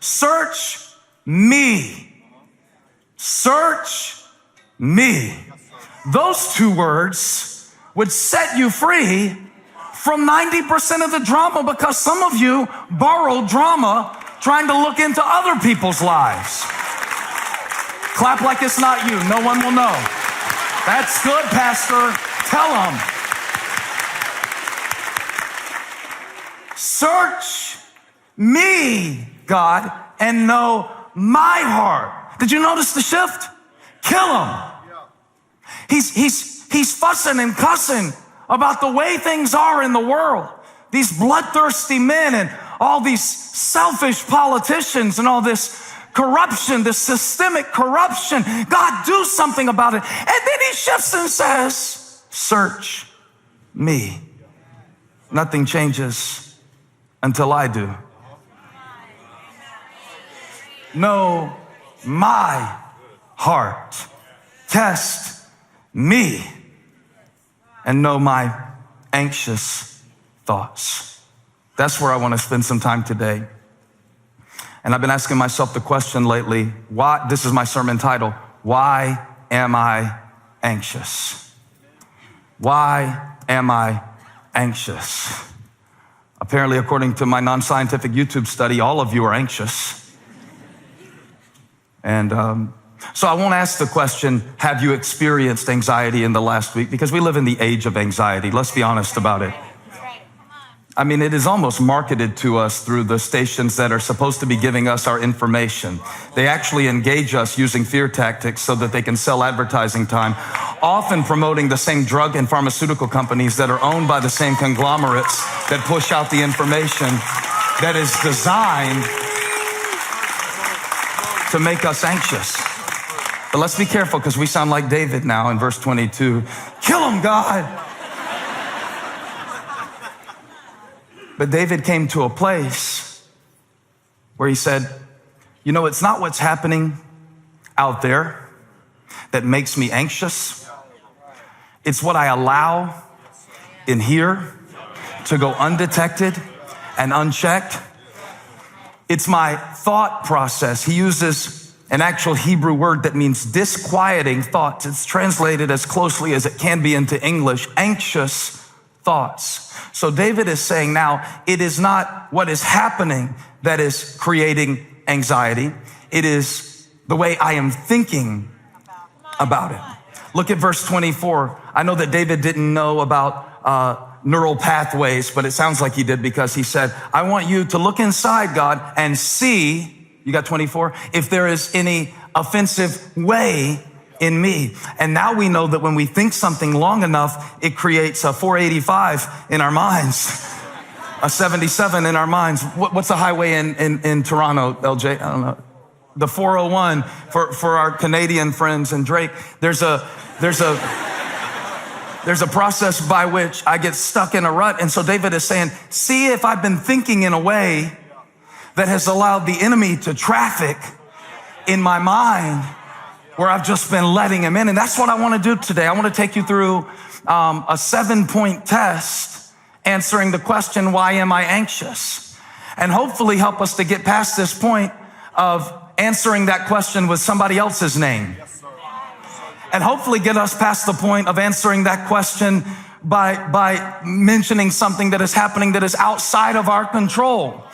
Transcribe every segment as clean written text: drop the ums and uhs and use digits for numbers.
search me. Search me. Those two words would set you free from 90% of the drama, because some of you borrow drama trying to look into other people's lives. Clap like it's not you. No one will know. That's good, Pastor. Tell them. Search me, God, and know my heart. Did you notice the shift? Kill him. He's fussing and cussing about the way things are in the world. These bloodthirsty men and all these selfish politicians and all this corruption, this systemic corruption. God, do something about it. And then he shifts and says, search me. Nothing changes until I do. Know my heart. Test me and know my anxious thoughts. That's where I want to spend some time today. And I've been asking myself the question lately, why? This is my sermon title, why am I anxious? Why am I anxious? Apparently, according to my non-scientific YouTube study, all of you are anxious. And so I won't ask the question, have you experienced anxiety in the last week? Because we live in the age of anxiety. Let's be honest about it. I mean, it is almost marketed to us through the stations that are supposed to be giving us our information. They actually engage us using fear tactics so that they can sell advertising time, often promoting the same drug and pharmaceutical companies that are owned by the same conglomerates that push out the information that is designed to make us anxious. But let's be careful, because we sound like David now in verse 22. Kill him, God. But David came to a place where he said, you know, it's not what's happening out there that makes me anxious. It's what I allow in here to go undetected and unchecked. It's my thought process. He uses an actual Hebrew word that means disquieting thoughts. It's translated as closely as it can be into English, anxious thoughts. So David is saying now, it is not what is happening that is creating anxiety. It is the way I am thinking about it. Look at verse 24. I know that David didn't know about neural pathways, but it sounds like he did, because he said, I want you to look inside, God, and see, you got 24, if there is any offensive way in me. And now we know that when we think something long enough, it creates a 485 in our minds, a 77 in our minds. What's the highway in Toronto, LJ? I don't know. The 401 for our Canadian friends and Drake. There's a process by which I get stuck in a rut. And so David is saying, see if I've been thinking in a way that has allowed the enemy to traffic in my mind, where I've just been letting him in. And that's what I want to do today. I want to take you through a 7-point test answering the question, why am I anxious? And hopefully help us to get past this point of answering that question with somebody else's name. And hopefully get us past the point of answering that question by mentioning something that is happening that is outside of our control.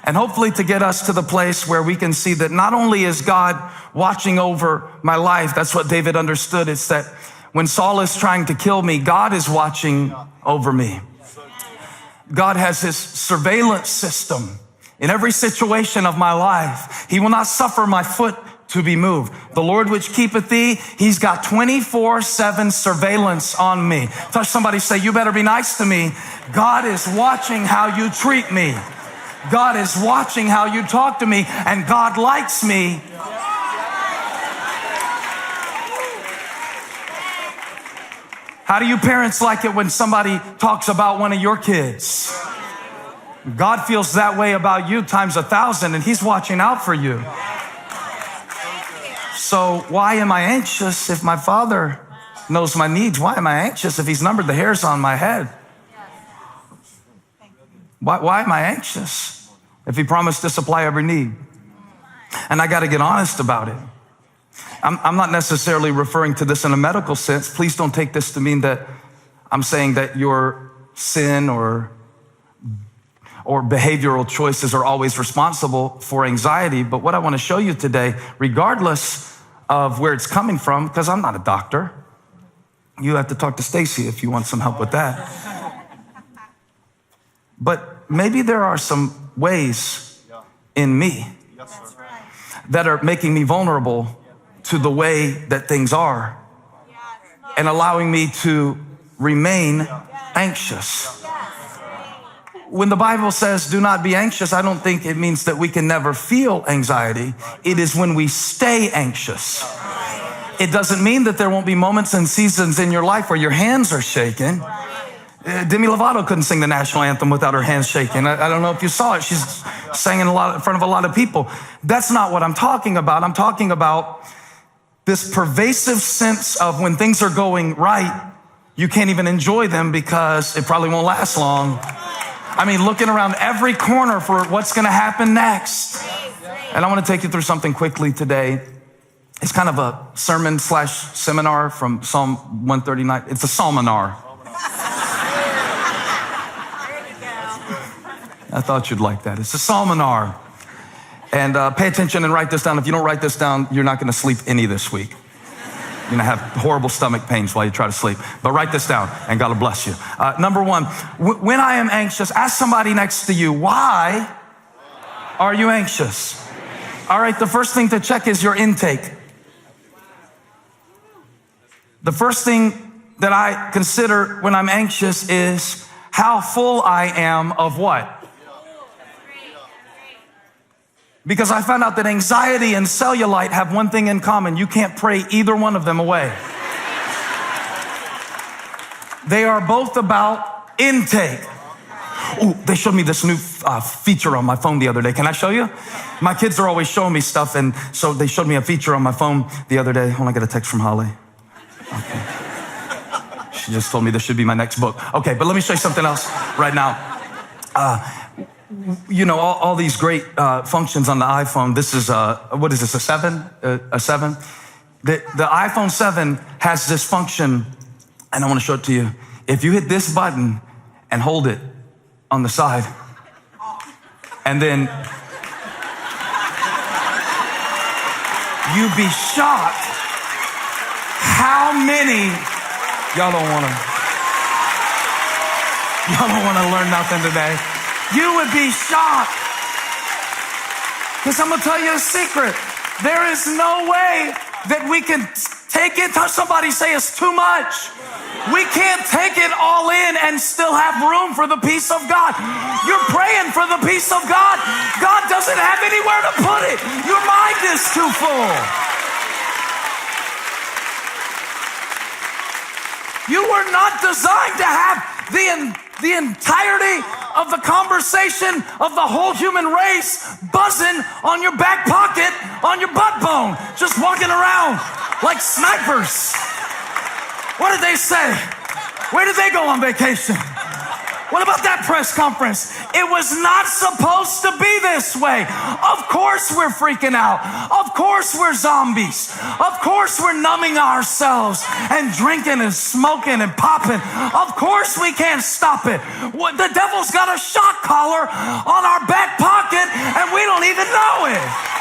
And hopefully to get us to the place where we can see that not only is God watching over my life, that's what David understood. It's that when Saul is trying to kill me, God is watching over me. God has his surveillance system in every situation of my life. He will not suffer my foot to be moved. The Lord which keepeth thee, he's got 24/7 surveillance on me. Touch somebody, say, you better be nice to me. God is watching how you treat me. God is watching how you talk to me, and God likes me. How do you parents like it when somebody talks about one of your kids? God feels that way about you times 1,000, and he's watching out for you. So why am I anxious if my Father knows my needs? Why am I anxious if he's numbered the hairs on my head? Why am I anxious if he promised to supply every need? And I got to get honest about it. I'm not necessarily referring to this in a medical sense. Please don't take this to mean that I'm saying that your sin or behavioral choices are always responsible for anxiety. But what I want to show you today, regardless of where it's coming from, because I'm not a doctor, you have to talk to Stacy if you want some help with that. But maybe there are some ways in me that are making me vulnerable to the way that things are and allowing me to remain anxious. When the Bible says do not be anxious, I don't think it means that we can never feel anxiety. It is when we stay anxious. It doesn't mean that there won't be moments and seasons in your life where your hands are shaking. Demi Lovato couldn't sing the national anthem without her hands shaking. I don't know if you saw it. She's sang in front of a lot of people. That's not what I'm talking about. I'm talking about this pervasive sense of when things are going right, you can't even enjoy them because it probably won't last long. I mean, looking around every corner for what's going to happen next. And I want to take you through something quickly today. It's kind of a sermon/seminar from Psalm 139. It's a psalminar. I thought you'd like that. It's a psalminar. And pay attention and write this down. If you don't write this down, you're not going to sleep any this week. You're going to have horrible stomach pains while you try to sleep. But write this down, and God will bless you. Number one, when I am anxious, ask somebody next to you, why are you anxious? All right, the first thing to check is your intake. The first thing that I consider when I'm anxious is how full I am of what? Because I found out that anxiety and cellulite have one thing in common. You can't pray either one of them away. They are both about intake. Ooh, they showed me this new feature on my phone the other day. Can I show you? My kids are always showing me stuff, and so they showed me a feature on my phone the other day. Hold on, I got a text from Holly. Okay. She just told me this should be my next book. Okay, but let me show you something else right now. You know, all these great functions on the iPhone. This is, what is this, a 7? A 7? The iPhone 7 has this function, and I want to show it to you. If you hit this button and hold it on the side, and then you'd be shocked how many, y'all don't want to learn nothing today. You would be shocked. Because I'm going to tell you a secret. There is no way that we can take it. Somebody say it's too much. We can't take it all in and still have room for the peace of God. You're praying for the peace of God. God doesn't have anywhere to put it. Your mind is too full. You were not designed to have the entirety of the conversation of the whole human race buzzing on your back pocket, on your butt bone, just walking around like snipers. What did they say? Where did they go on vacation? What about that press conference? It was not supposed to be this way. Of course we're freaking out. Of course we're zombies. Of course we're numbing ourselves and drinking and smoking and popping. Of course we can't stop it. The devil's got a shock collar on our back pocket and we don't even know it.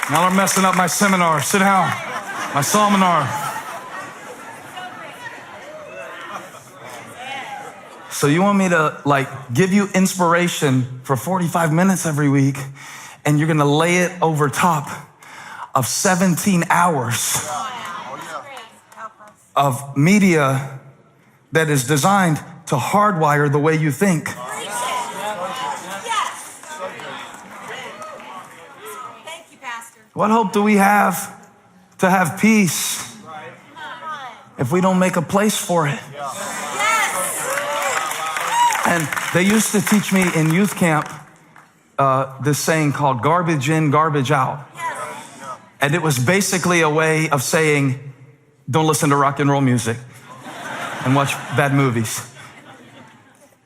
Y'all are messing up my seminar. Sit down. My seminar. So you want me to give you inspiration for 45 minutes every week, and you're going to lay it over top of 17 hours of media that is designed to hardwire the way you think. What hope do we have to have peace if we don't make a place for it? And they used to teach me in youth camp this saying called garbage in, garbage out. And it was basically a way of saying, don't listen to rock and roll music. and watch bad movies.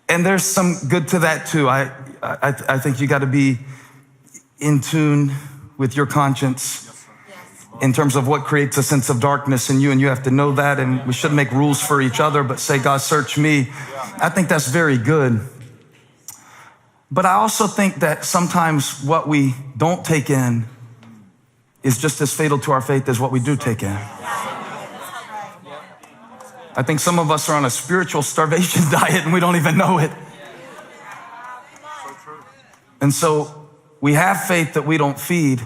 And there's some good to that too. I think you got to be in tune with your conscience in terms of what creates a sense of darkness in you, and you have to know that, and we shouldn't make rules for each other, but say, God, search me. I think that's very good. But I also think that sometimes what we don't take in is just as fatal to our faith as what we do take in. I think some of us are on a spiritual starvation diet and we don't even know it. And so we have faith that we don't feed,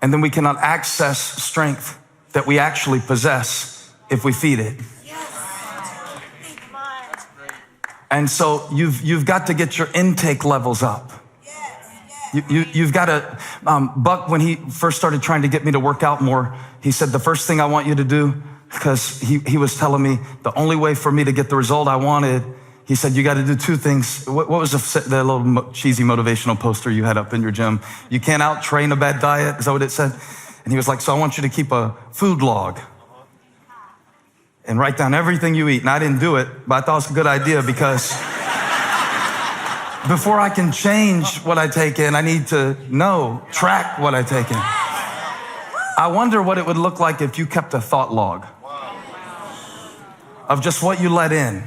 and then we cannot access strength that we actually possess if we feed it. And so you've got to get your intake levels up. You've got to, Buck, when he first started trying to get me to work out more, he said, the first thing I want you to do, because he was telling me the only way for me to get the result I wanted, he said, you got to do two things. What was the little cheesy motivational poster you had up in your gym? You can't out-train a bad diet. Is that what it said? And he was like, so I want you to keep a food log and write down everything you eat. And I didn't do it, but I thought it was a good idea, because before I can change what I take in, I need to track what I take in. I wonder what it would look like if you kept a thought log of just what you let in.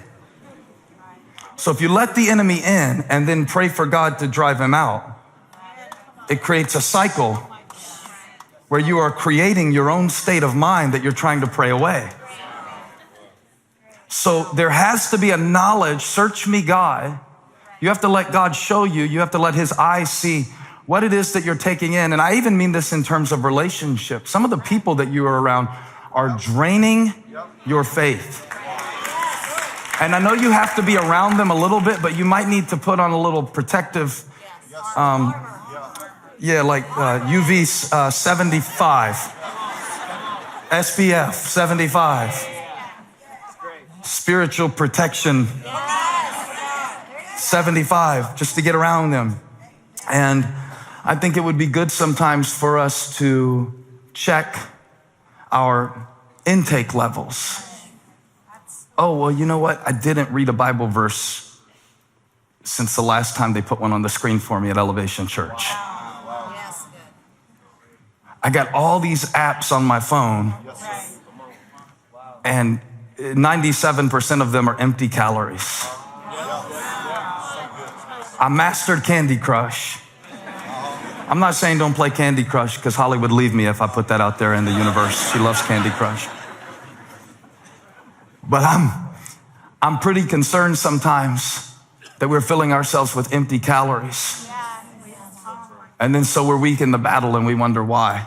So if you let the enemy in and then pray for God to drive him out, it creates a cycle where you are creating your own state of mind that you're trying to pray away. So there has to be a knowledge, search me, God. You have to let God show you. You have to let his eyes see what it is that you're taking in. And I even mean this in terms of relationships. Some of the people that you are around are draining your faith. And I know you have to be around them a little bit, but you might need to put on a little protective, UV 75, SPF 75. Spiritual protection 75, just to get around them. And I think it would be good sometimes for us to check our intake levels. Oh, well, you know what? I didn't read a Bible verse since the last time they put one on the screen for me at Elevation Church. I got all these apps on my phone, and 97% of them are empty calories. I mastered Candy Crush. I'm not saying don't play Candy Crush, because Holly would leave me if I put that out there in the universe. She loves Candy Crush. But I'm pretty concerned sometimes that we're filling ourselves with empty calories. And then so we're weak in the battle and we wonder why.